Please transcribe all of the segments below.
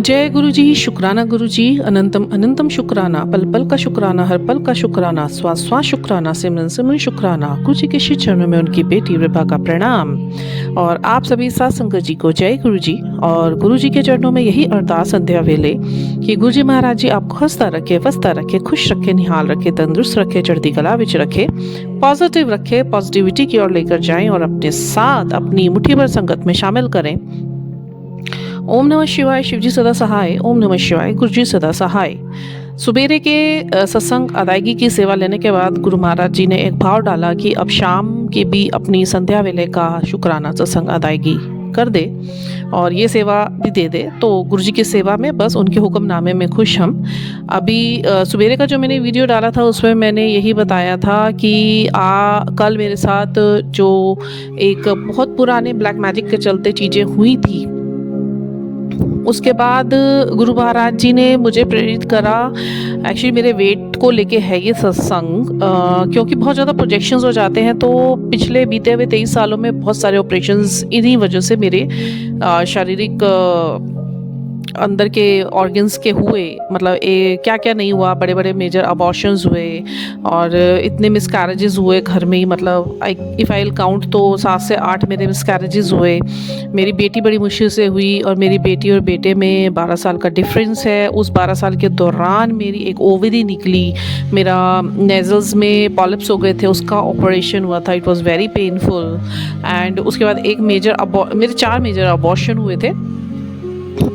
जय गुरु जी, शुक्राना गुरु जी, अनंतम अनंतम शुक्राना, पल पल का शुक्राना, हर पल का शुक्राना, श्वास श्वास शुक्राना, सिमरन सिमरन शुक्राना। गुरु जी के श्री चरणों में उनकी बेटी विभा का प्रणाम और आप सभी साथ संगत जी को जय गुरु जी। और गुरु जी के चरणों में यही अरदास संध्या वेले कि गुरु जी महाराज जी आपको हंसता रखे, वसता रखे, खुश रखे, निहाल रखे, तंदुरुस्त रखे, चढ़ती कला विच रखे, पॉजिटिव रखे, पॉजिटिविटी की ओर लेकर जाएं और अपने साथ अपनी मुट्ठी भर संगत में शामिल करें। ओम नमः शिवाय, शिव जी सदा सहाय। ओम नमः शिवाय, गुरु जी सदा सहाय। सुबेरे के सत्संग अदायगी की सेवा लेने के बाद गुरु महाराज जी ने एक भाव डाला कि अब शाम की भी अपनी संध्या वेले का शुक्राना सत्संग अदायगी कर दे और ये सेवा भी दे दे। तो गुरु जी की सेवा में बस उनके हुक्मनामे में खुश हम। अभी सुबेरे का जो मैंने वीडियो डाला था उसमें मैंने यही बताया था कि कल मेरे साथ जो एक बहुत पुराने ब्लैक मैजिक के चलते चीज़ें हुई थी, उसके बाद गुरु महाराज जी ने मुझे प्रेरित करा। एक्चुअली मेरे वेट को लेके है ये सत्संग, क्योंकि बहुत ज़्यादा प्रोजेक्शंस हो जाते हैं। तो पिछले बीते हुए 23 सालों में बहुत सारे ऑपरेशंस इन्हीं वजह से मेरे शारीरिक अंदर के ऑर्गन्स के हुए, मतलब क्या क्या नहीं हुआ, बड़े बड़े मेजर अबॉर्शंस हुए और इतने मिसकैरेजेस हुए घर में ही। मतलब इफ़ आई काउंट तो 7 से 8 मेरे मिसकैरेजेस हुए। मेरी बेटी बड़ी मुश्किल से हुई और मेरी बेटी और बेटे में 12 साल का डिफरेंस है। उस 12 साल के दौरान मेरी एक ओवरी निकली, मेरा नेजल्स में पॉलिप्स हो गए थे, उसका ऑपरेशन हुआ था। It was very painful. And उसके बाद मेरे 4 मेजर अबॉर्शन हुए थे।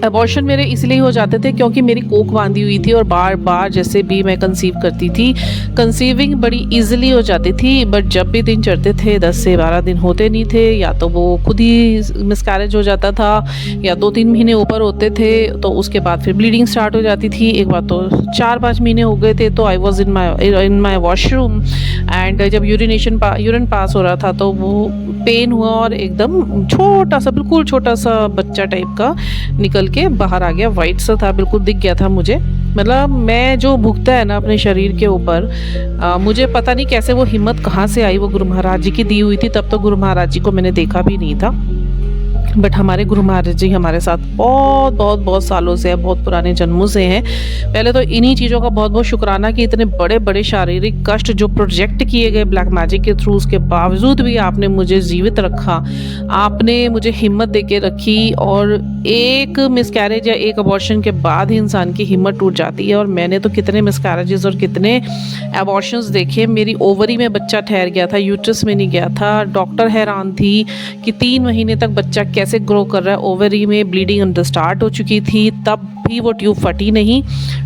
अबॉर्शन मेरे इसलिए हो जाते थे क्योंकि मेरी कोख बांधी हुई थी और बार बार जैसे भी मैं कंसीव करती थी, कंसीविंग बड़ी इजीली हो जाती थी। बट जब भी दिन चढ़ते थे 10 से 12 दिन होते नहीं थे, या तो वो खुद ही मिसकैरेज हो जाता था या 2-3 महीने ऊपर होते थे। तो उसके बाद फिर ब्लीडिंग स्टार्ट हो जाती थी। एक बार तो 4-5 महीने हो गए थे तो I was in my washroom and जब यूरिन पास हो रहा था तो वो पेन हुआ और एकदम छोटा सा, बिल्कुल छोटा सा बच्चा टाइप का निकल के बाहर आ गया। वाइट सा था, बिल्कुल दिख गया था मुझे। मतलब मैं जो भुगता है ना अपने शरीर के ऊपर, मुझे पता नहीं कैसे वो हिम्मत कहाँ से आई। वो गुरु महाराज जी की दी हुई थी। तब तो गुरु महाराज जी को मैंने देखा भी नहीं था, बट हमारे गुरु महाराज जी हमारे साथ बहुत बहुत बहुत सालों से है, बहुत पुराने जन्मों से हैं। पहले तो इन्हीं चीज़ों का बहुत बहुत शुक्राना कि इतने बड़े बड़े शारीरिक कष्ट जो प्रोजेक्ट किए गए ब्लैक मैजिक के थ्रू, उसके बावजूद भी आपने मुझे जीवित रखा, आपने मुझे हिम्मत दे के रखी। और एक मिसकैरेज या एक अबॉर्शन के बाद ही इंसान की हिम्मत टूट जाती है। और मैंने तो कितने मिसकैरेजेस और कितने अबॉर्शंस देखे। मेरी ओवरी में बच्चा ठहर गया था, यूट्रस में नहीं गया था। डॉक्टर हैरान थी कि 3 महीने तक बच्चा कैसे ग्रो कर रहा है। ओवरी में ब्लीडिंग अंदर स्टार्ट हो चुकी थी, तब भी वो ट्यूब फटी नहीं।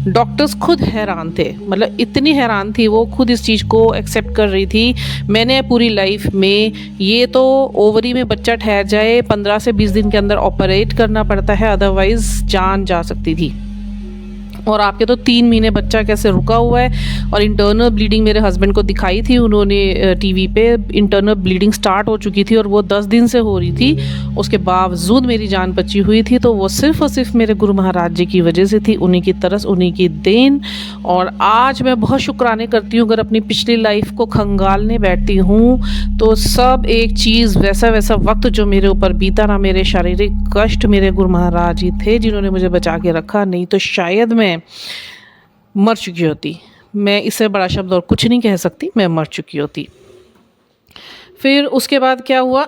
डॉक्टर्स खुद हैरान थे, मतलब इतनी हैरान थी वो, खुद इस चीज़ को एक्सेप्ट कर रही थी। मैंने पूरी लाइफ में ये तो ओवरी में बच्चा ठहर जाए 15 से 20 दिन के अंदर ऑपरेट करना पड़ता है, अदरवाइज जान जा सकती थी। और आपके तो 3 महीने बच्चा कैसे रुका हुआ है। और इंटरनल ब्लीडिंग मेरे हस्बैंड को दिखाई थी उन्होंने टीवी पे, इंटरनल ब्लीडिंग स्टार्ट हो चुकी थी और वो 10 दिन से हो रही थी। उसके बावजूद मेरी जान बची हुई थी। तो वो सिर्फ और सिर्फ मेरे गुरु महाराज जी की वजह से थी, उन्हीं की तरस, उन्हीं की देन। और आज मैं बहुत शुक्राने करती हूँ। अगर अपनी पिछली लाइफ को खंगालने बैठती हूँ तो सब एक चीज़, वैसा वैसा वक्त जो मेरे ऊपर बीता ना, मेरे शारीरिक कष्ट, मेरे गुरु महाराज जी थे जिन्होंने मुझे बचा के रखा। नहीं तो शायद मैं मर चुकी होती। मैं इससे बड़ा शब्द और कुछ नहीं कह सकती, मैं मर चुकी होती। फिर उसके बाद क्या हुआ,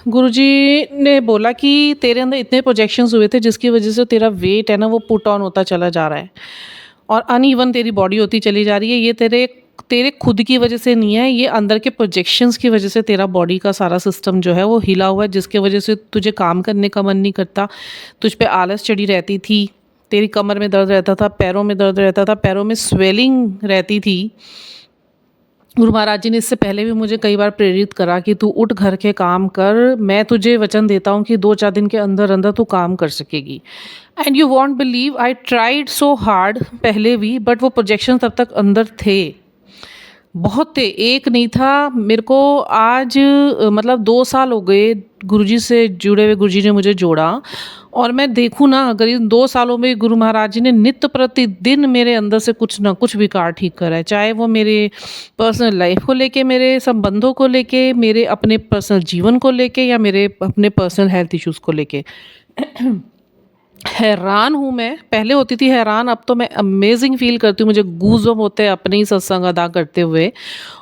गुरुजी ने बोला कि तेरे अंदर इतने प्रोजेक्शंस हुए थे जिसकी वजह से तेरा वेट है ना वो पुट ऑन होता चला जा रहा है और अनइवन तेरी बॉडी होती चली जा रही है। ये तेरे खुद की वजह से नहीं है, ये अंदर के प्रोजेक्शंस की वजह से तेरा बॉडी का सारा सिस्टम जो है वो हिला हुआ है, जिसके वजह से तुझे काम करने का मन नहीं करता, तुझ पे आलस चढ़ी रहती थी, तेरी कमर में दर्द रहता था, पैरों में दर्द रहता था, पैरों में स्वेलिंग रहती थी। गुरु महाराज जी ने इससे पहले भी मुझे कई बार प्रेरित करा कि तू उठ, घर के काम कर, मैं तुझे वचन देता हूँ कि 2-4 दिन के अंदर अंदर तू काम कर सकेगी। And you won't believe, I tried so hard पहले भी, बट वो प्रोजेक्शन तब तक अंदर थे, बहुत थे, एक नहीं था। मेरे को आज मतलब 2 साल हो गए गुरुजी से जुड़े हुए, गुरुजी ने मुझे जोड़ा और मैं देखूँ ना, अगर इन 2 सालों में गुरु महाराज जी ने नित्य प्रतिदिन मेरे अंदर से कुछ ना कुछ विकार ठीक करा है। चाहे वो मेरे पर्सनल लाइफ़ को लेके, मेरे संबंधों को लेके, मेरे अपने पर्सनल जीवन को लेके या मेरे अपने पर्सनल हेल्थ इश्यूज़ को लेके। हैरान हूँ मैं, पहले होती थी हैरान, अब तो मैं अमेज़िंग फ़ील करती हूँ, मुझे गूज़बम्प होते हैं अपने ही सत्संग अदा करते हुए।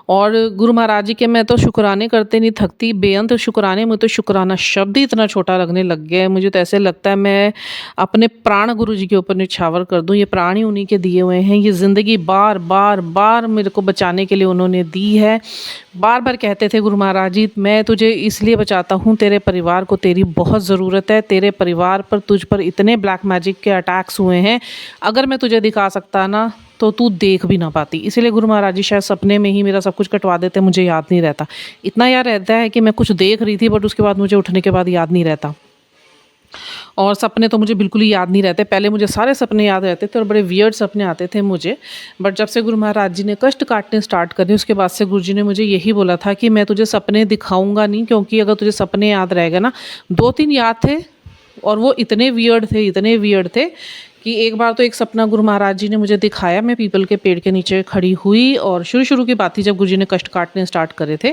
और गुरु महाराज जी के मैं तो शुक्राने करते नहीं थकती, बेअंत शुक्राने, मुझे तो शुक्राना शब्द ही इतना छोटा लगने लग गया है। मुझे तो ऐसे लगता है मैं अपने प्राण गुरु जी के ऊपर न्यौछावर कर दूँ, ये प्राण ही उन्हीं के दिए हुए हैं, ये ज़िंदगी बार-बार मेरे को बचाने के लिए उन्होंने दी है। बार-बार कहते थे गुरु महाराज जी, मैं तुझे इसलिए बचाता हूँ, तेरे परिवार को तेरी बहुत ज़रूरत है, तेरे परिवार पर, तुझ पर इतने ब्लैक मैजिक के अटैक्स हुए हैं, अगर मैं तुझे दिखा सकता ना तो तू देख भी ना पाती। इसीलिए गुरु महाराज जी शायद सपने में ही मेरा सब कुछ कटवा देते, मुझे याद नहीं रहता। इतना याद रहता है कि मैं कुछ देख रही थी, बट उसके बाद मुझे उठने के बाद याद नहीं रहता। और सपने तो मुझे बिल्कुल ही याद नहीं रहते। पहले मुझे सारे सपने याद रहते थे और बड़े वियर्ड सपने आते थे मुझे। बट जब से गुरु महाराज जी ने कष्ट काटने स्टार्ट करे, उसके बाद से गुरु जी ने मुझे यही बोला था कि मैं तुझे सपने दिखाऊँगा नहीं, क्योंकि अगर तुझे सपने याद रहेगा ना, 2-3 याद थे और वो इतने वियर्ड थे कि एक बार तो एक सपना गुरु महाराज जी ने मुझे दिखाया, मैं पीपल के पेड़ के नीचे खड़ी हुई, और शुरू की बात थी जब गुरु जी ने कष्ट काटने स्टार्ट करे थे।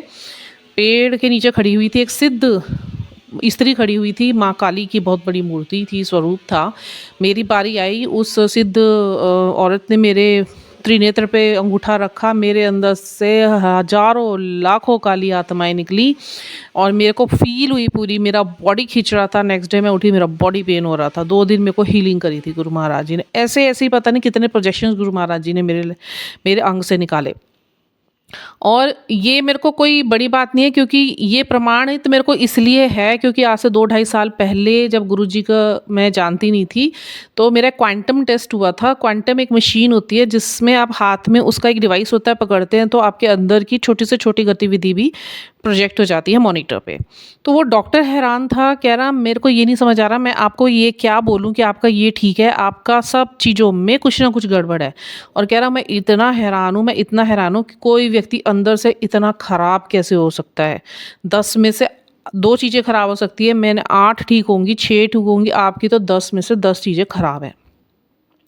पेड़ के नीचे खड़ी हुई थी, एक सिद्ध स्त्री खड़ी हुई थी, माँ काली की बहुत बड़ी मूर्ति थी, स्वरूप था। मेरी बारी आई, उस सिद्ध औरत ने मेरे त्रिनेत्र पे अंगूठा रखा, मेरे अंदर से हज़ारों लाखों काली आत्माएं निकली और मेरे को फील हुई पूरी, मेरा बॉडी खींच रहा था। नेक्स्ट डे मैं उठी, मेरा बॉडी पेन हो रहा था। 2 दिन मेरे को हीलिंग करी थी गुरु महाराज जी ने। ऐसे ही पता नहीं कितने प्रोजेक्शंस गुरु महाराज जी ने मेरे अंग से निकाले। और ये मेरे को कोई बड़ी बात नहीं है, क्योंकि ये प्रमाणित मेरे को इसलिए है क्योंकि आज से 2-2.5 साल पहले जब गुरुजी का मैं जानती नहीं थी, तो मेरा क्वांटम टेस्ट हुआ था। क्वांटम एक मशीन होती है जिसमें आप हाथ में, उसका एक डिवाइस होता है, पकड़ते हैं तो आपके अंदर की छोटी से छोटी गतिविधि भी प्रोजेक्ट हो जाती है मॉनिटर पे। तो वो डॉक्टर हैरान था, कह रहा मेरे को ये नहीं समझ आ रहा मैं आपको ये क्या बोलूँ कि आपका ये ठीक है, आपका सब चीज़ों में कुछ ना कुछ गड़बड़ है। और कह रहा मैं इतना हैरान हूँ कि कोई व्यक्ति अंदर से इतना ख़राब कैसे हो सकता है। 10 में से 2 चीज़ें ख़राब हो सकती है, मैंने 8 ठीक होंगी, 6 ठीक होंगी, आपकी तो 10 में से 10 चीज़ें ख़राब हैं।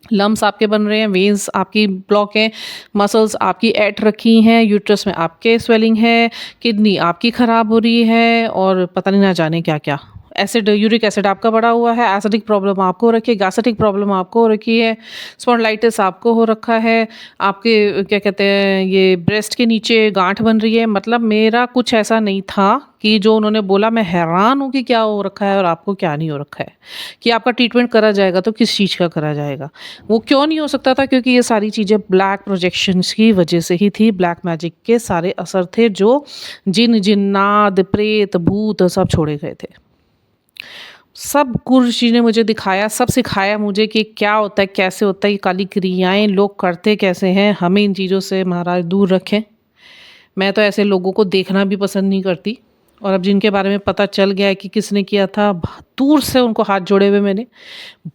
लम्स आपके बन रहे हैं, वेन्स आपकी ब्लॉक हैं, मसल्स आपकी ऐंठ रखी हैं, यूट्रस में आपके स्वेलिंग है, किडनी आपकी ख़राब हो रही है और पता नहीं ना जाने क्या-क्या। एसिड, यूरिक एसिड आपका बढ़ा हुआ है, एसिडिक प्रॉब्लम आपको हो रखी है, गैस्ट्रिक प्रॉब्लम आपको हो रखी है, स्पॉन्डिलाइटिस आपको हो रखा है, आपके क्या कहते हैं ये ब्रेस्ट के नीचे गांठ बन रही है। मतलब मेरा कुछ ऐसा नहीं था कि जो उन्होंने बोला। मैं हैरान हूँ कि क्या हो रखा है और आपको क्या नहीं हो रखा है, कि आपका ट्रीटमेंट करा जाएगा तो किस चीज़ का करा जाएगा। वो क्यों नहीं हो सकता था, क्योंकि ये सारी चीज़ें ब्लैक प्रोजेक्शंस की वजह से ही थी। ब्लैक मैजिक के सारे असर थे जो जिन जिन्नात प्रेत भूत सब छोड़े गए थे। सब गुरु जी ने मुझे दिखाया, सब सिखाया मुझे कि क्या होता है, कैसे होता है, ये काली क्रियाएं लोग करते कैसे हैं। हमें इन चीज़ों से महाराज दूर रखें। मैं तो ऐसे लोगों को देखना भी पसंद नहीं करती। और अब जिनके बारे में पता चल गया है कि किसने किया था, दूर से उनको हाथ जोड़े हुए मैंने,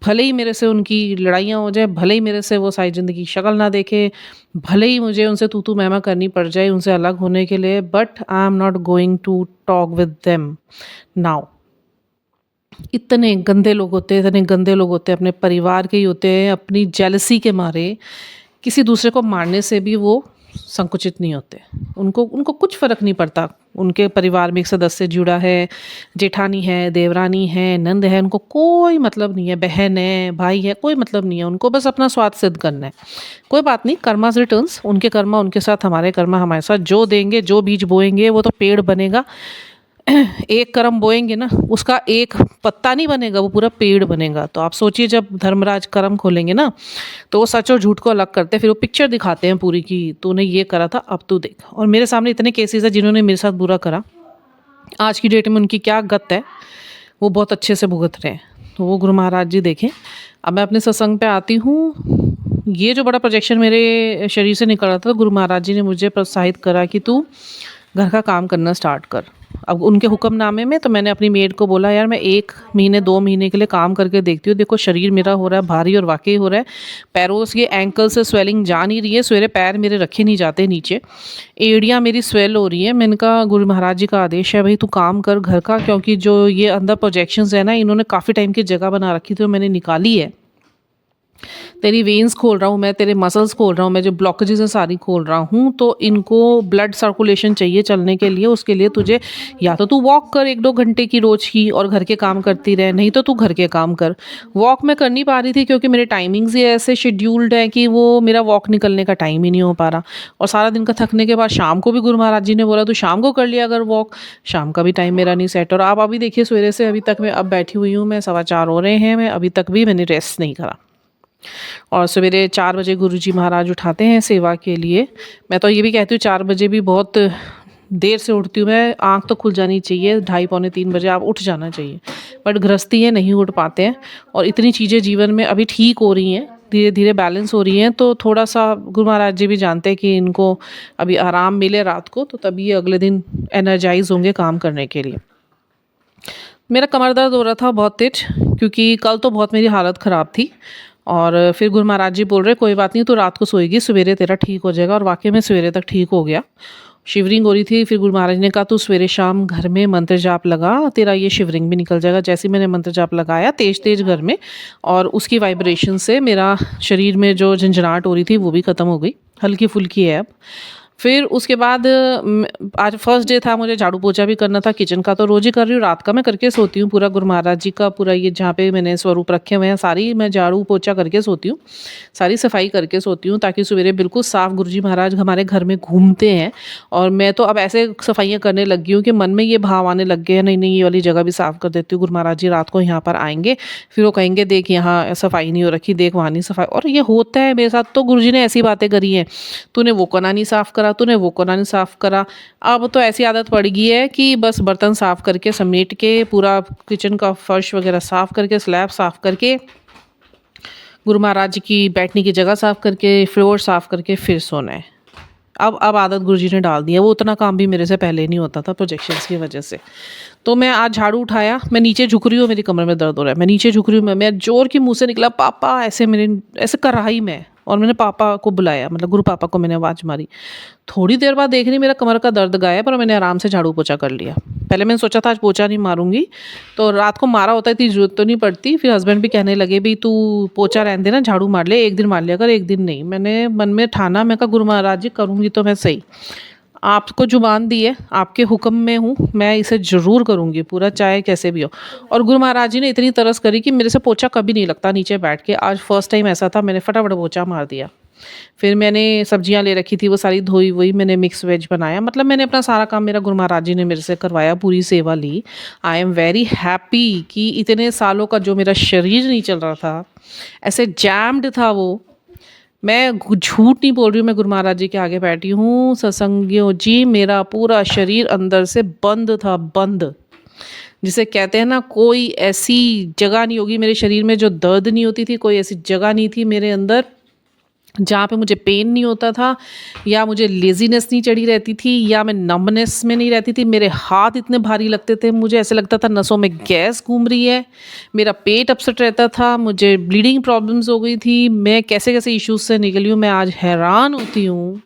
भले ही मेरे से उनकी लड़ाइयाँ हो जाए, भले ही मेरे से वो सारी ज़िंदगी शक्ल ना देखे, भले ही मुझे उनसे तू तू मैं करनी पड़ जाए उनसे अलग होने के लिए, but I am not going to talk with them now. इतने गंदे लोग होते हैं, इतने गंदे लोग होते हैं, अपने परिवार के ही होते हैं, अपनी जेलसी के मारे किसी दूसरे को मारने से भी वो संकुचित नहीं होते। उनको उनको कुछ फ़र्क नहीं पड़ता। उनके परिवार में एक सदस्य जुड़ा है, जेठानी है, देवरानी है, नंद है, उनको कोई मतलब नहीं है, बहन है, भाई है, कोई मतलब नहीं है। उनको बस अपना स्वार्थ सिद्ध करना है। कोई बात नहीं, कर्मास रिटर्न्स, उनके कर्मा उनके साथ, हमारे कर्मा हमारे साथ। जो देंगे, जो बीज बोएंगे वो तो पेड़ बनेगा। एक कर्म बोएंगे ना, उसका एक पत्ता नहीं बनेगा, वो पूरा पेड़ बनेगा। तो आप सोचिए, जब धर्मराज कर्म खोलेंगे ना, तो वो सच और झूठ को अलग करते हैं, फिर वो पिक्चर दिखाते हैं पूरी की तूने ये करा था, अब तू देख। और मेरे सामने इतने केसेस है जिन्होंने मेरे साथ बुरा करा, आज की डेट में उनकी क्या गत है, वो बहुत अच्छे से भुगत रहे हैं। तो वो गुरु महाराज जी देखें। अब मैं अपने सत्संग पे आती हूँ। ये जो बड़ा प्रोजेक्शन मेरे शरीर से निकल रहा था, तो गुरु महाराज जी ने मुझे प्रोत्साहित करा कि तू घर का काम करना स्टार्ट कर। अब उनके हुक्मनामे में तो मैंने अपनी मेड को बोला, यार मैं 1 महीने 2 महीने के लिए काम करके देखती हूँ, देखो शरीर मेरा हो रहा है भारी और वाकई हो रहा है। पैरों से एंकल से स्वेलिंग जा नहीं रही है, सवेरे पैर मेरे रखे नहीं जाते नीचे, एड़ियाँ मेरी स्वेल हो रही है। मैंने कहा गुरु महाराज जी का आदेश है भाई तू काम कर घर का, क्योंकि जो ये अंदर प्रोजेक्शंस है ना, इन्होंने काफ़ी टाइम की जगह बना रखी थी तो मैंने निकाली है। तेरी वेन्स खोल रहा हूँ मैं, तेरे मसल्स खोल रहा हूँ मैं, जो ब्लॉकेजेस हैं सारी खोल रहा हूँ, तो इनको ब्लड सर्कुलेशन चाहिए चलने के लिए। उसके लिए तुझे या तो तू वॉक कर 1-2 घंटे की रोज की और घर के काम करती रहे, नहीं तो तू घर के काम कर। वॉक मैं कर नहीं पा रही थी क्योंकि मेरे टाइमिंग्स ही ऐसे शेड्यूल्ड है कि वो मेरा वॉक निकलने का टाइम ही नहीं हो पा रहा। और सारा दिन का थकने के बाद शाम को भी गुरु महाराज जी ने बोला तू शाम को कर लिया अगर वॉक, शाम का भी टाइम मेरा नहीं सेट। और आप अभी देखिए सवेरे से अभी तक मैं अब बैठी हुई हूँ, मैं 4:15 हो रहे हैं, मैं अभी तक भी मैंने रेस्ट नहीं करा। और सवेरे 4 बजे गुरुजी महाराज उठाते हैं सेवा के लिए। मैं तो ये भी कहती हूँ 4 बजे भी बहुत देर से उठती हूँ मैं, आँख तो खुल जानी चाहिए, 2:30 पौने 3 बजे आप उठ जाना चाहिए, बट गृहस्थी है नहीं उठ पाते हैं। और इतनी चीज़ें जीवन में अभी ठीक हो रही हैं, धीरे धीरे बैलेंस हो रही हैं, तो थोड़ा सा गुरु महाराज जी भी जानते हैं कि इनको अभी आराम मिले रात को, तो तभी ये अगले दिन एनर्जाइज होंगे काम करने के लिए। मेरा कमर दर्द हो रहा था बहुत तेज, क्योंकि कल तो बहुत मेरी हालत ख़राब थी। और फिर गुरु महाराज जी बोल रहे कोई बात नहीं, तू रात को सोएगी सवेरे तेरा ठीक हो जाएगा। और वाकई में सवेरे तक ठीक हो गया। शिवरिंग हो रही थी, फिर गुरु महाराज ने कहा तू सवेरे शाम घर में मंत्र जाप लगा, तेरा ये शिवरिंग भी निकल जाएगा। जैसे ही मैंने मंत्र जाप लगाया तेज तेज घर में, और उसकी वाइब्रेशन से मेरा शरीर में जो झंझनाहट हो रही थी वो भी ख़त्म हो गई, हल्की फुल्की है अब। फिर उसके बाद आज फर्स्ट डे था, मुझे झाड़ू पोछा भी करना था। किचन का तो रोज़ ही कर रही हूँ, रात का मैं करके सोती हूँ। पूरा गुरु महाराज जी का पूरा ये जहाँ पे मैंने स्वरूप रखे हुए हैं सारी मैं झाड़ू पोछा करके सोती हूँ, सारी सफाई करके सोती हूँ, ताकि सवेरे बिल्कुल साफ़। गुरुजी महाराज हमारे घर में घूमते हैं, और मैं तो अब ऐसे सफाइयाँ करने लगी हूँ कि मन में ये भाव आने लग गए हैं, नहीं नहीं ये वाली जगह भी साफ़ कर देती हूँ। गुरु महाराज जी रात को यहाँ पर आएंगे, फिर वो कहेंगे देख यहाँ सफाई नहीं हो रखी, देख वहाँ नहीं सफाई। और ये होता है मेरे साथ, तो गुरुजी ने ऐसी बातें करी हैं, तूने वो कोना नहीं साफ़ करा, तूने वो कोना नहीं साफ़ करा। अब तो ऐसी आदत पड़ गई है कि बस बर्तन साफ़ करके समेट के, पूरा किचन का फर्श वगैरह साफ़ करके, स्लैब साफ़ करके, गुरु महाराज जी की बैठने की जगह साफ़ करके, फ्लोर साफ़ करके फिर सोना है। अब आदत गुरुजी ने डाल दी है, वो उतना काम भी मेरे से पहले नहीं होता था प्रोजेक्शंस की वजह से। तो मैं आज झाड़ू उठाया, मैं नीचे झुक रही हूँ, मेरी कमर में दर्द हो रहा है, मैं नीचे झुक रही हूँ, मैं जोर की मुँह से निकला पापा, ऐसे मेरे ऐसे कर रहा ही मैं, और मैंने पापा को बुलाया, मतलब गुरु पापा को मैंने आवाज़ मारी। थोड़ी देर बाद देख रही मेरा कमर का दर्द गायब, पर मैंने आराम से झाड़ू पोछा कर लिया। पहले मैंने सोचा था आज पोछा नहीं मारूंगी, तो रात को मारा होता, इतनी ज़रूरत तो नहीं पड़ती। फिर हस्बैंड भी कहने लगे भी तू पोछा रहने देना, झाड़ू मार ले, एक दिन मार लिया कर, एक दिन नहीं। मैंने मन में ठाना, मैं कहा गुरु महाराज जी करूँगी तो मैं सही, आपको जुबान दी है, आपके हुक्म में हूँ, मैं इसे ज़रूर करूँगी पूरा, चाहे कैसे भी हो। और गुरु महाराज जी ने इतनी तरस करी कि मेरे से पोछा कभी नहीं लगता नीचे बैठ के। आज फर्स्ट टाइम ऐसा था, मैंने फटाफट पोछा मार दिया। फिर मैंने सब्जियां ले रखी थी, वो सारी धोई वही, मैंने मिक्स वेज बनाया, मतलब मैंने अपना सारा काम मेरा गुरु महाराज जी ने मेरे से करवाया, पूरी सेवा ली। आई एम वेरी हैप्पी कि इतने सालों का जो मेरा शरीर नहीं चल रहा था, ऐसे जैम्ड था वो। मैं झूठ नहीं बोल रही हूँ, मैं गुरु महाराज जी के आगे बैठी हूँ सत्संगियों जी, मेरा पूरा शरीर अंदर से बंद था, बंद। जिसे कहते हैं ना, कोई ऐसी जगह नहीं होगी मेरे शरीर में जो दर्द नहीं होती थी, कोई ऐसी जगह नहीं थी मेरे अंदर जहाँ पे मुझे पेन नहीं होता था, या मुझे लेज़ीनेस नहीं चढ़ी रहती थी, या मैं नंबनेस में नहीं रहती थी। मेरे हाथ इतने भारी लगते थे, मुझे ऐसे लगता था नसों में गैस घूम रही है, मेरा पेट अपसेट रहता था, मुझे ब्लीडिंग प्रॉब्लम्स हो गई थी। मैं कैसे कैसे इश्यूज से निकली हूँ, मैं आज हैरान होती हूँ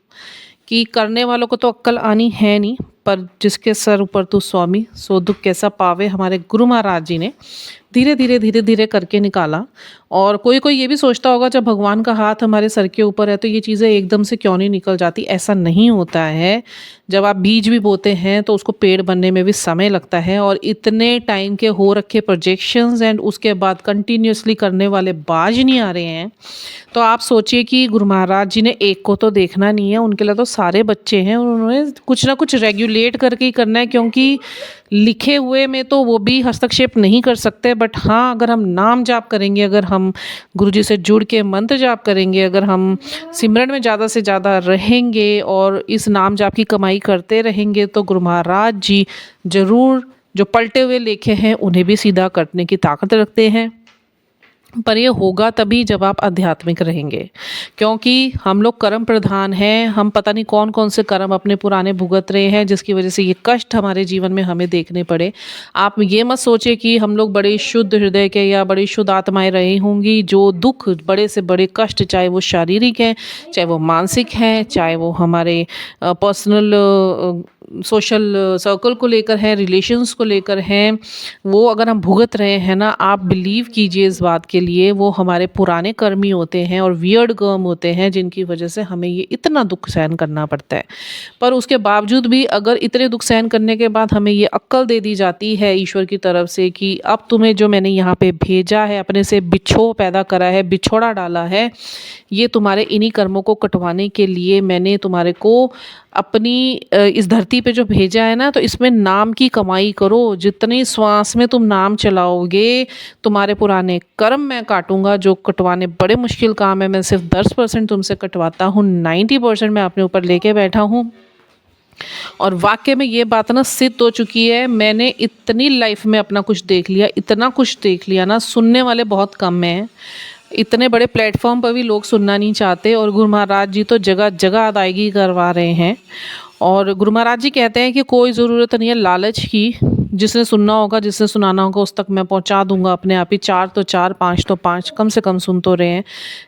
कि करने वालों को तो अक्ल आनी है नहीं, पर जिसके सर ऊपर तू स्वामी सो दुख कैसा पावे, हमारे गुरु महाराज जी ने धीरे धीरे धीरे धीरे करके निकाला। और कोई कोई ये भी सोचता होगा जब भगवान का हाथ हमारे सर के ऊपर है तो ये चीज़ें एकदम से क्यों नहीं निकल जाती। ऐसा नहीं होता है। जब आप बीज भी बोते हैं तो उसको पेड़ बनने में भी समय लगता है, और इतने टाइम के हो रखे प्रोजेक्शंस एंड उसके बाद कंटिन्यूसली करने वाले बाज नहीं आ रहे हैं। तो आप सोचिए कि गुरु महाराज जी ने एक को तो देखना नहीं है, उनके लिए तो सारे बच्चे हैं, उन्होंने कुछ ना कुछ रेगुलेट करके ही करना है, क्योंकि लिखे हुए में तो वो भी हस्तक्षेप नहीं कर सकते। बट हाँ, अगर हम नाम जाप करेंगे, अगर हम गुरुजी से जुड़ के मंत्र जाप करेंगे, अगर हम सिमरन में ज़्यादा से ज़्यादा रहेंगे और इस नाम जाप की कमाई करते रहेंगे, तो गुरु महाराज जी ज़रूर जो पलटे हुए लेखे हैं उन्हें भी सीधा करने की ताकत रखते हैं। पर ये होगा तभी जब आप आध्यात्मिक रहेंगे, क्योंकि हम लोग कर्म प्रधान हैं। हम पता नहीं कौन कौन से कर्म अपने पुराने भुगत रहे हैं जिसकी वजह से ये कष्ट हमारे जीवन में हमें देखने पड़े। आप ये मत सोचिए कि हम लोग बड़े शुद्ध हृदय के या बड़ी शुद्ध आत्माएं रही होंगी। जो दुख, बड़े से बड़े कष्ट, चाहे वो शारीरिक हैं, चाहे वो मानसिक हैं, चाहे वो हमारे पर्सनल सोशल सर्कल को लेकर है, रिलेशंस को लेकर हैं, वो अगर हम भुगत रहे हैं ना, आप बिलीव कीजिए इस बात के लिए, वो हमारे पुराने कर्म ही होते हैं और वियर्ड कर्म होते हैं जिनकी वजह से हमें ये इतना दुख सहन करना पड़ता है। पर उसके बावजूद भी अगर इतने दुख सहन करने के बाद हमें ये अक्ल दे दी जाती है ईश्वर की तरफ से कि अब तुम्हें जो मैंने यहाँ पे भेजा है, अपने से बिछो पैदा करा है, बिछोड़ा डाला है, ये तुम्हारे इन्हीं कर्मों को कटवाने के लिए मैंने तुम्हारे को अपनी इस धरती पे जो भेजा है ना, तो इसमें नाम की कमाई करो। जितनी श्वास में तुम नाम चलाओगे, तुम्हारे पुराने कर्म मैं काटूंगा। जो कटवाने बड़े मुश्किल काम है, मैं सिर्फ 10% तुमसे कटवाता हूँ, 90% मैं अपने ऊपर लेके बैठा हूँ। और वाकई में ये बात ना सिद्ध हो चुकी है। मैंने इतनी लाइफ में अपना कुछ देख लिया, इतना कुछ देख लिया ना, सुनने वाले बहुत कम हैं। इतने बड़े प्लेटफॉर्म पर भी लोग सुनना नहीं चाहते और गुरु महाराज जी तो जगह जगह अदायगी करवा रहे हैं। और गुरु महाराज जी कहते हैं कि कोई ज़रूरत नहीं है लालच की, जिसने सुनना होगा, जिसने सुनाना होगा, उस तक मैं पहुंचा दूंगा अपने आप ही। 4 तो 4, 5 तो 5, कम से कम सुन तो रहे हैं।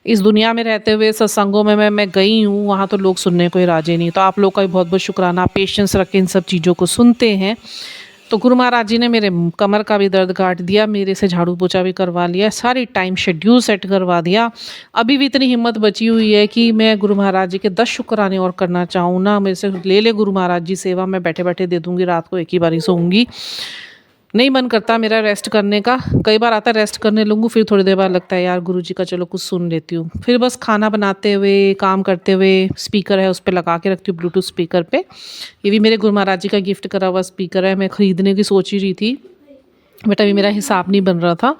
इस दुनिया में रहते हुए सत्संगों में मैं गई हूँ, वहाँ तो लोग सुनने को ही राजी नहीं। तो आप लोग का भी बहुत बहुत शुक्राना, आप पेशेंस रख के इन सब चीज़ों को सुनते हैं। तो गुरु महाराज जी ने मेरे कमर का भी दर्द काट दिया, मेरे से झाड़ू पोछा भी करवा लिया, सारी टाइम शेड्यूल सेट करवा दिया। अभी भी इतनी हिम्मत बची हुई है कि मैं गुरु महाराज जी के 10 शुक्राने और करना चाहूँ ना। मेरे से ले ले गुरु महाराज जी सेवा, मैं बैठे बैठे दे दूँगी, रात को एक ही बारी सोऊंगी। नहीं मन करता मेरा रेस्ट करने का। कई बार आता है रेस्ट करने लगूँ, फिर थोड़ी देर बाद लगता है यार गुरुजी का चलो कुछ सुन लेती हूँ। फिर बस खाना बनाते हुए, काम करते हुए, स्पीकर है उस पर लगा के रखती हूँ, ब्लूटूथ स्पीकर पे। ये भी मेरे गुरु महाराज जी का गिफ्ट करा हुआ स्पीकर है, मैं ख़रीदने की सोच ही रही थी, बट अभी मेरा हिसाब नहीं बन रहा था।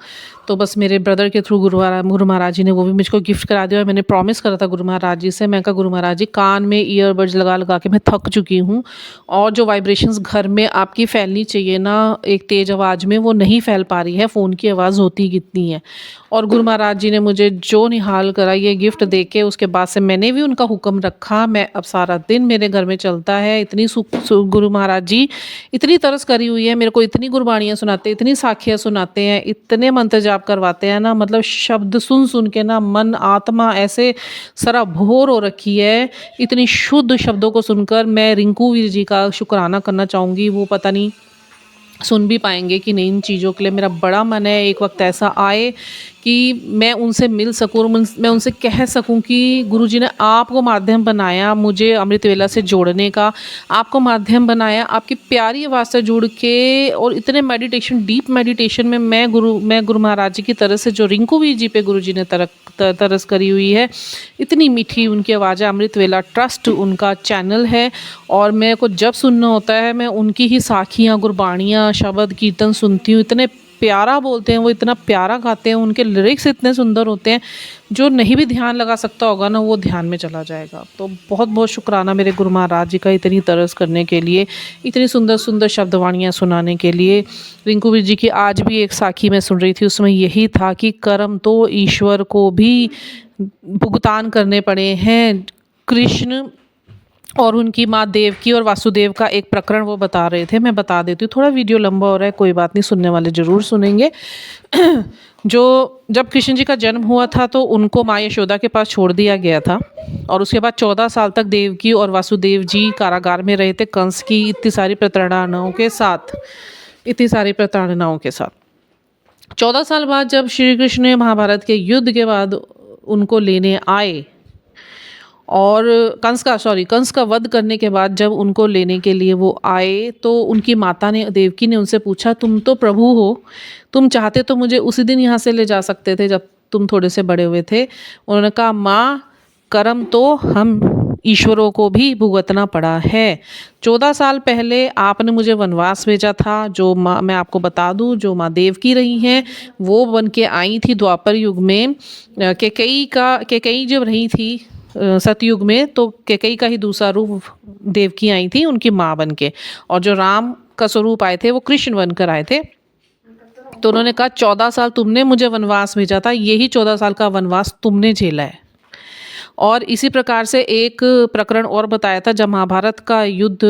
तो बस मेरे ब्रदर के थ्रू गुरु महाराज जी ने वो भी मुझको गिफ्ट करा दिया। और मैंने प्रॉमिस करा था गुरु महाराज जी से, मैं कहा गुरु महाराज जी कान में ईयरबड्स लगा लगा के मैं थक चुकी हूँ, और जो वाइब्रेशंस घर में आपकी फैलनी चाहिए ना एक तेज़ आवाज़ में, वो नहीं फैल पा रही है। फ़ोन की आवाज़ होती कितनी है। और गुरु महाराज जी ने मुझे जो निहाल करा ये गिफ्ट दे के, उसके बाद से मैंने भी उनका हुक्म रखा। मैं अब सारा दिन मेरे घर में चलता है। इतनी गुरु महाराज जी इतनी तरस करी हुई है मेरे को, इतनी गुरबाणियाँ सुनाते, इतनी साखियाँ सुनाते हैं, इतने मंत्र जाप करवाते हैं ना, मतलब शब्द सुन सुन के ना मन आत्मा ऐसे सराबोर हो रखी है। इतनी शुद्ध शब्दों को सुनकर मैं रिंकू वीर जी का शुक्राना करना चाहूँगी। वो पता नहीं सुन भी पाएंगे कि नहीं। इन चीज़ों के लिए मेरा बड़ा मन है एक वक्त ऐसा आए कि मैं उनसे मिल सकूँ और मैं उनसे कह सकूँ कि गुरुजी ने आपको माध्यम बनाया मुझे अमृत वेला से जोड़ने का, आपको माध्यम बनाया आपकी प्यारी आवाज़ से जुड़ के। और इतने मेडिटेशन, डीप मेडिटेशन में मैं गुरु महाराज जी की तरह से, जो रिंकू वीर जी पे गुरुजी ने तरस करी हुई है, इतनी मीठी उनकी आवाज़ है। अमृत वेला ट्रस्ट उनका चैनल है, और मेरे को जब सुनना होता है मैं उनकी ही साखियाँ, गुरबाणियाँ, शब्द कीर्तन सुनती हूँ। इतने प्यारा बोलते हैं वो, इतना प्यारा गाते हैं, उनके लिरिक्स इतने सुंदर होते हैं, जो नहीं भी ध्यान लगा सकता होगा ना वो ध्यान में चला जाएगा। तो बहुत बहुत शुक्राना मेरे गुरु महाराज जी का इतनी तरस करने के लिए, इतनी सुंदर सुंदर शब्दवाणियाँ सुनाने के लिए। रिंकू वीर जी की आज भी एक साखी मैं सुन रही थी, उसमें यही था कि कर्म तो ईश्वर को भी भुगतान करने पड़े हैं। कृष्ण और उनकी माँ देवकी और वासुदेव का एक प्रकरण वो बता रहे थे, मैं बता देती हूँ। थोड़ा वीडियो लंबा हो रहा है, कोई बात नहीं, सुनने वाले ज़रूर सुनेंगे। जब कृष्ण जी का जन्म हुआ था तो उनको माँ यशोदा के पास छोड़ दिया गया था, और उसके बाद 14 साल तक देवकी और वासुदेव जी कारागार में रहे थे कंस की इतनी सारी प्रताड़नाओं के साथ। 14 साल बाद जब श्री कृष्ण महाभारत के युद्ध के बाद उनको लेने आए, और कंस का वध करने के बाद जब उनको लेने के लिए वो आए, तो उनकी माता ने, देवकी ने उनसे पूछा, तुम तो प्रभु हो, तुम चाहते तो मुझे उसी दिन यहाँ से ले जा सकते थे जब तुम थोड़े से बड़े हुए थे। उन्होंने कहा माँ, कर्म तो हम ईश्वरों को भी भुगतना पड़ा है। 14 साल पहले आपने मुझे वनवास भेजा था, जो माँ, मैं आपको बता दूँ, जो माँ देवकी रही हैं वो बन के आई थी द्वापर युग में। केकई जब रही थी सतयुग में, तो केकई का ही दूसरा रूप देवकी आई थी उनकी माँ बन के, और जो राम का स्वरूप आए थे वो कृष्ण बनकर आए थे। तो उन्होंने कहा 14 साल तुमने मुझे वनवास भेजा था, यही 14 साल का वनवास तुमने झेला है। और इसी प्रकार से एक प्रकरण और बताया था, जब महाभारत का युद्ध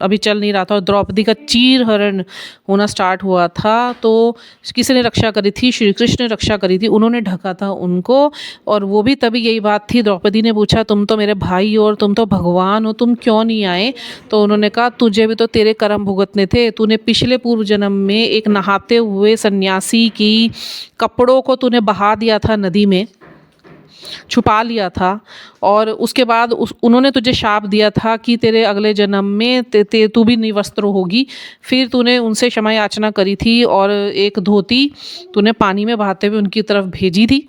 अभी चल नहीं रहा था और द्रौपदी का चीरहरण होना स्टार्ट हुआ था, तो किसी ने रक्षा करी थी, श्री कृष्ण ने रक्षा करी थी, उन्होंने ढका था उनको। और वो भी तभी यही बात थी, द्रौपदी ने पूछा तुम तो मेरे भाई हो और तुम तो भगवान हो, तुम क्यों नहीं आए? तो उन्होंने कहा तुझे भी तो तेरे कर्म भुगतने थे, तूने पिछले पूर्व जन्म में एक नहाते हुए सन्यासी की कपड़ों को तूने बहा दिया था नदी में, छुपा लिया था। और उसके बाद उन्होंने तुझे शाप दिया था कि तेरे अगले जन्म में तू भी निवस्त्र होगी। फिर तूने उनसे क्षमा याचना करी थी और एक धोती तूने पानी में बहाते हुए उनकी तरफ भेजी थी,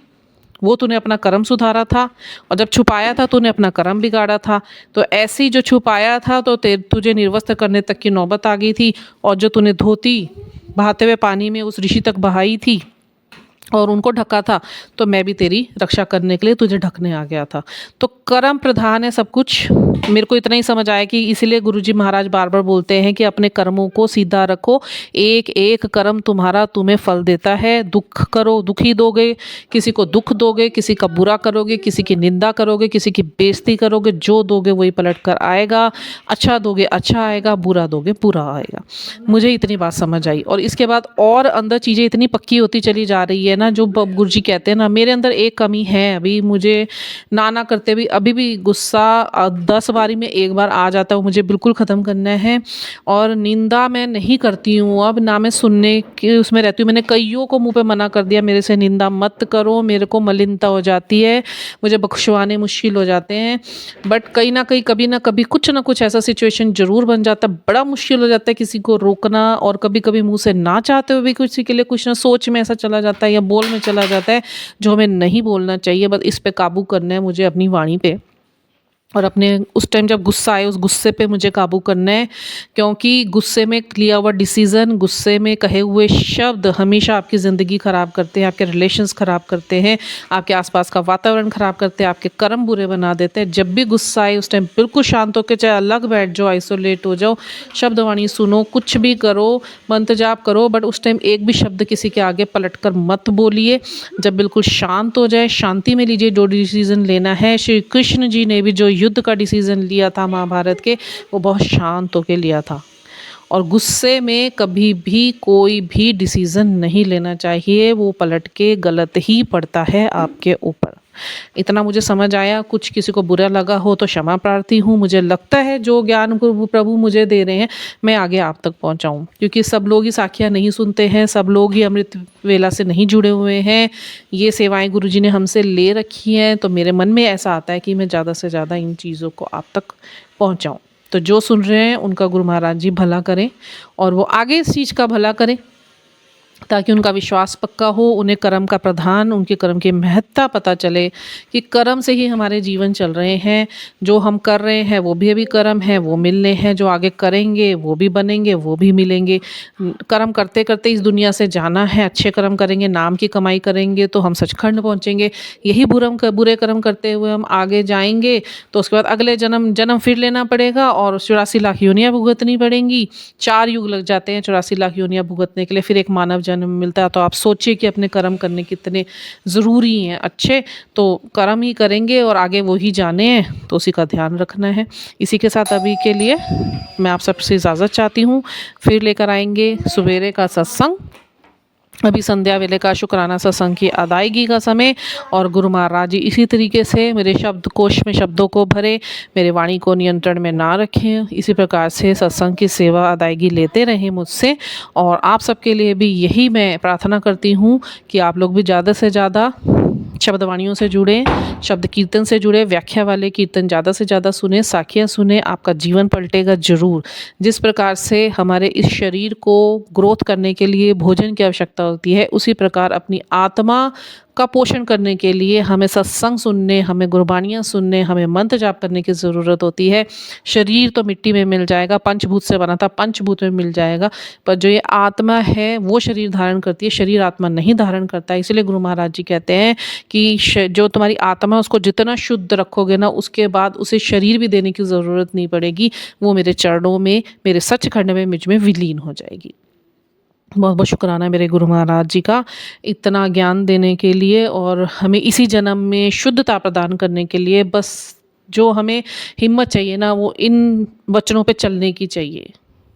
वो तूने अपना कर्म सुधारा था। और जब छुपाया था तूने अपना कर्म बिगाड़ा था। तो ऐसे ही जो छुपाया था तो तुझे निर्वस्त्र करने तक की नौबत आ गई थी। और जो तूने धोती बहाते हुए पानी में उस ऋषि तक बहाई थी और उनको ढका था, तो मैं भी तेरी रक्षा करने के लिए तुझे ढकने आ गया था। तो कर्म प्रधान है सब कुछ। मेरे को इतना ही समझ आया कि इसीलिए गुरुजी महाराज बार बार बोलते हैं कि अपने कर्मों को सीधा रखो, एक एक कर्म तुम्हारा तुम्हें फल देता है। दुख करो दुखी दोगे, किसी को दुख दोगे, किसी का बुरा करोगे, किसी की निंदा करोगे, किसी की बेइज्जती करोगे, जो दोगे वही पलट कर आएगा। अच्छा दोगे अच्छा आएगा, बुरा दोगे बुरा आएगा। मुझे इतनी बात समझ आई। और इसके बाद और अंदर चीज़ें इतनी पक्की होती चली जा रही है ना, जो गुरुजी कहते हैं ना, मेरे अंदर एक कमी है अभी, मुझे ना करते भी अभी भी गुस्सा 10 बारी में एक बार आ जाता है, वो मुझे बिल्कुल ख़त्म करना है। और निंदा मैं नहीं करती हूँ अब, ना मैं सुनने के उसमें रहती हूँ। मैंने कईयों को मुंह पे मना कर दिया, मेरे से निंदा मत करो, मेरे को मलिनता हो जाती है, मुझे बख्शवाने मुश्किल हो जाते हैं। बट कहीं ना कहीं कभी ना कभी कुछ ना कुछ ऐसा सिचुएशन ज़रूर बन जाता है, बड़ा मुश्किल हो जाता है किसी को रोकना। और कभी कभी मुँह से ना चाहते हुए भी किसी के लिए कुछ ना सोच में ऐसा चला जाता है या बोल में चला जाता है जो हमें नहीं बोलना चाहिए। बस इस पे काबू करना है मुझे, अपनी वाणी पे। और अपने उस टाइम जब गुस्सा आए उस गुस्से पे मुझे काबू करना है, क्योंकि गुस्से में लिया हुआ डिसीज़न, गुस्से में कहे हुए शब्द हमेशा आपकी ज़िंदगी ख़राब करते हैं, आपके रिलेशंस ख़राब करते हैं, आपके आसपास का वातावरण ख़राब करते हैं, आपके कर्म बुरे बना देते हैं। जब भी गुस्सा आए उस टाइम बिल्कुल शांत होकर, चाहे अलग बैठ जाओ, आइसोलेट हो जाओ, शब्दवाणी सुनो, कुछ भी करो, मंत्र जाप करो, बट उस टाइम एक भी शब्द किसी के आगे पलट कर मत बोलिए। जब बिल्कुल शांत हो जाए, शांति में लीजिए जो डिसीज़न लेना है। श्री कृष्ण जी ने भी जो युद्ध का डिसीज़न लिया था महाभारत के, वो बहुत शांत होकर लिया था। और गुस्से में कभी भी कोई भी डिसीज़न नहीं लेना चाहिए, वो पलट के गलत ही पड़ता है आपके ऊपर। इतना मुझे समझ आया। कुछ किसी को बुरा लगा हो तो क्षमा प्रार्थी हूँ। मुझे लगता है जो ज्ञान प्रभु मुझे दे रहे हैं मैं आगे आप तक पहुँचाऊँ, क्योंकि सब लोग ही साखियाँ नहीं सुनते हैं, सब लोग ही अमृत वेला से नहीं जुड़े हुए हैं। ये सेवाएं गुरुजी ने हमसे ले रखी हैं, तो मेरे मन में ऐसा आता है कि मैं ज़्यादा से ज़्यादा इन चीज़ों को आप तक पहुँचाऊँ। तो जो सुन रहे हैं उनका गुरु महाराज जी भला करें और वो आगे इस चीज़ का भला करें, ताकि उनका विश्वास पक्का हो, उन्हें कर्म का प्रधान, उनके कर्म की महत्ता पता चले कि कर्म से ही हमारे जीवन चल रहे हैं। जो हम कर रहे हैं वो भी अभी कर्म है, वो मिलने हैं। जो आगे करेंगे वो भी बनेंगे, वो भी मिलेंगे। कर्म करते करते इस दुनिया से जाना है। अच्छे कर्म करेंगे, नाम की कमाई करेंगे तो हम सचखंड पहुँचेंगे। यही बुरे कर्म करते हुए हम आगे जाएंगे तो उसके बाद अगले जन्म फिर लेना पड़ेगा और 84 लाख योनियाँ भुगतनी पड़ेंगी। 4 युग लग जाते हैं 84 लाख योनियाँ भुगतने के लिए, फिर एक मानव जन्म मिलता है। तो आप सोचिए कि अपने कर्म करने कितने ज़रूरी हैं। अच्छे तो कर्म ही करेंगे और आगे वो ही जाने हैं, तो उसी का ध्यान रखना है। इसी के साथ अभी के लिए मैं आप सबसे इजाज़त चाहती हूँ। फिर लेकर आएंगे सवेरे का सत्संग। अभी संध्या वेले का शुक्राना सत्संग की अदायगी का समय, और गुरु महाराज जी इसी तरीके से मेरे शब्द कोश में शब्दों को भरे, मेरे वाणी को नियंत्रण में ना रखें। इसी प्रकार से सत्संग की सेवा अदायगी लेते रहें मुझसे। और आप सबके लिए भी यही मैं प्रार्थना करती हूँ कि आप लोग भी ज़्यादा से ज़्यादा शब्दवाणियों से जुड़ें, शब्द कीर्तन से जुड़े, व्याख्या वाले कीर्तन ज़्यादा से ज़्यादा सुने, साखियाँ सुने। आपका जीवन पलटेगा ज़रूर। जिस प्रकार से हमारे इस शरीर को ग्रोथ करने के लिए भोजन की आवश्यकता होती है, उसी प्रकार अपनी आत्मा का पोषण करने के लिए हमें सत्संग सुनने, हमें गुरबानियाँ सुनने, हमें मंत्र जाप करने की ज़रूरत होती है। शरीर तो मिट्टी में मिल जाएगा, पंचभूत से बना था, पंचभूत में मिल जाएगा, पर जो ये आत्मा है वो शरीर धारण करती है, शरीर आत्मा नहीं धारण करता है। इसलिए गुरु महाराज जी कहते हैं कि जो तुम्हारी आत्मा है उसको जितना शुद्ध रखोगे ना, उसके बाद उसे शरीर भी देने की ज़रूरत नहीं पड़ेगी। वो मेरे चरणों में, मेरे सचखंड में, मुझ में विलीन हो जाएगी। बहुत बहुत शुक्राना है मेरे गुरु महाराज जी का इतना ज्ञान देने के लिए और हमें इसी जन्म में शुद्धता प्रदान करने के लिए। बस जो हमें हिम्मत चाहिए ना, वो इन वचनों पे चलने की चाहिए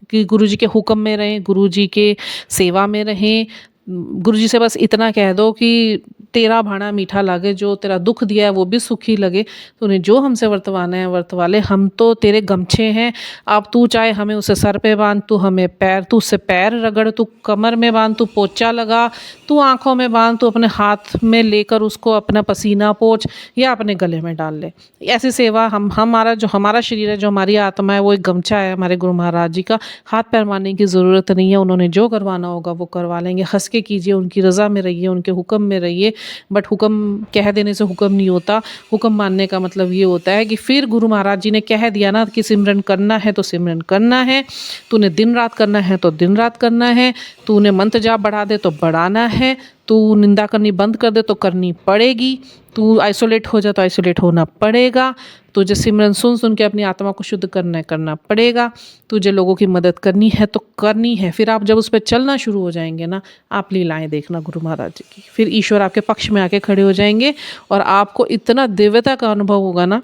कि गुरु जी के हुक्म में रहें, गुरु जी के सेवा में रहें। गुरु जी से बस इतना कह दो कि तेरा भाना मीठा लागे, जो तेरा दुख दिया है वो भी सुखी लगे, तूने जो हमसे वर्तवाना है वर्तवा ले, हम तो तेरे गमछे हैं। अब तू चाहे हमें उसे सर पे बांध, तू हमें पैर, तू उससे पैर रगड़, तू कमर में बांध, तू पोछा लगा, तू आंखों में बांध, तू अपने हाथ में लेकर उसको अपना पसीना पोंछ या अपने गले में डाल ले। ऐसी सेवा हमारा जो हमारा शरीर है, जो हमारी आत्मा है, वो एक गमछा है हमारे गुरु महाराज जी का। हाथ पैर मारने की ज़रूरत नहीं है, उन्होंने जो करवाना होगा वो करवा लेंगे। हंस के कीजिए, उनकी रज़ा में रहिए, उनके हुक्म में रहिए। बट हुक्म कह देने से हुक्म नहीं होता, हुक्म मानने का मतलब ये होता है कि फिर गुरु महाराज जी ने कह दिया ना कि सिमरन करना है तो सिमरन करना है, तूने दिन रात करना है तो दिन रात करना है, तूने मंत्र जाप बढ़ा दे तो बढ़ाना है, तू निंदा करनी बंद कर दे तो करनी पड़ेगी, तू आइसोलेट हो जा तो आइसोलेट होना पड़ेगा, तुझे सिमरन सुन सुन के अपनी आत्मा को शुद्ध करना पड़ेगा, तुझे लोगों की मदद करनी है तो करनी है। फिर आप जब उस पर चलना शुरू हो जाएंगे ना, आप लीलाएं देखना गुरु महाराज जी की, फिर ईश्वर आपके पक्ष में आके खड़े हो जाएंगे और आपको इतना दिव्यता का अनुभव होगा ना,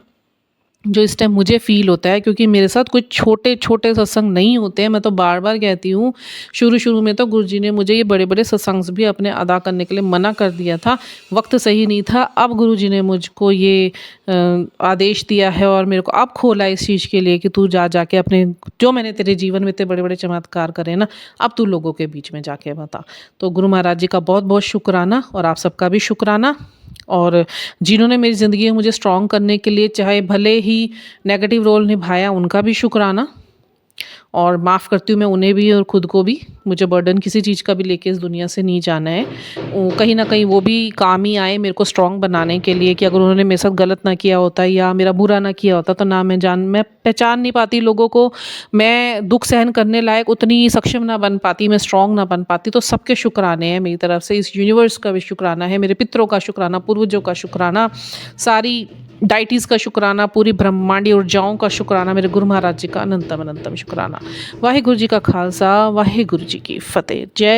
जो इस टाइम मुझे फ़ील होता है। क्योंकि मेरे साथ कुछ छोटे छोटे सत्संग नहीं होते हैं। मैं तो बार बार कहती हूँ, शुरू में तो गुरुजी ने मुझे ये बड़े बड़े सत्संग भी अपने अदा करने के लिए मना कर दिया था, वक्त सही नहीं था। अब गुरुजी ने मुझको ये आदेश दिया है और मेरे को अब खोला इस चीज़ के लिए कि तू जाके अपने, जो मैंने तेरे जीवन में इतने बड़े बड़े चमत्कार करे ना, अब तू लोगों के बीच में जाके बता। तो गुरु महाराज जी का बहुत बहुत शुक्राना और आप सबका भी शुक्राना। और जिन्होंने मेरी ज़िंदगी में मुझे स्ट्रॉन्ग करने के लिए चाहे भले ही नेगेटिव रोल निभाया, उनका भी शुक्राना। और माफ़ करती हूँ मैं उन्हें भी और ख़ुद को भी। मुझे बर्डन किसी चीज़ का भी लेके इस दुनिया से नहीं जाना है। कहीं ना कहीं वो भी काम ही आए मेरे को स्ट्रॉन्ग बनाने के लिए, कि अगर उन्होंने मेरे साथ गलत ना किया होता या मेरा बुरा ना किया होता तो ना मैं पहचान नहीं पाती लोगों को, मैं दुख सहन करने लायक उतनी सक्षम ना बन पाती, मैं स्ट्रॉन्ग ना बन पाती। तो सबके शुक्राने हैं मेरी तरफ से, इस यूनिवर्स का भी शुक्राना है, मेरे पितरों का शुक्राना, पूर्वजों का शुक्राना, सारी डाइटीज़ का शुक्राना, पूरी ब्रह्मांडी ऊर्जाओं का शुक्राना, मेरे गुरु महाराज जी का अनंतम अनंतम शुक्राना। वाहिगुरु जी का खालसा, वाहिगुरु जी की फतेह। जय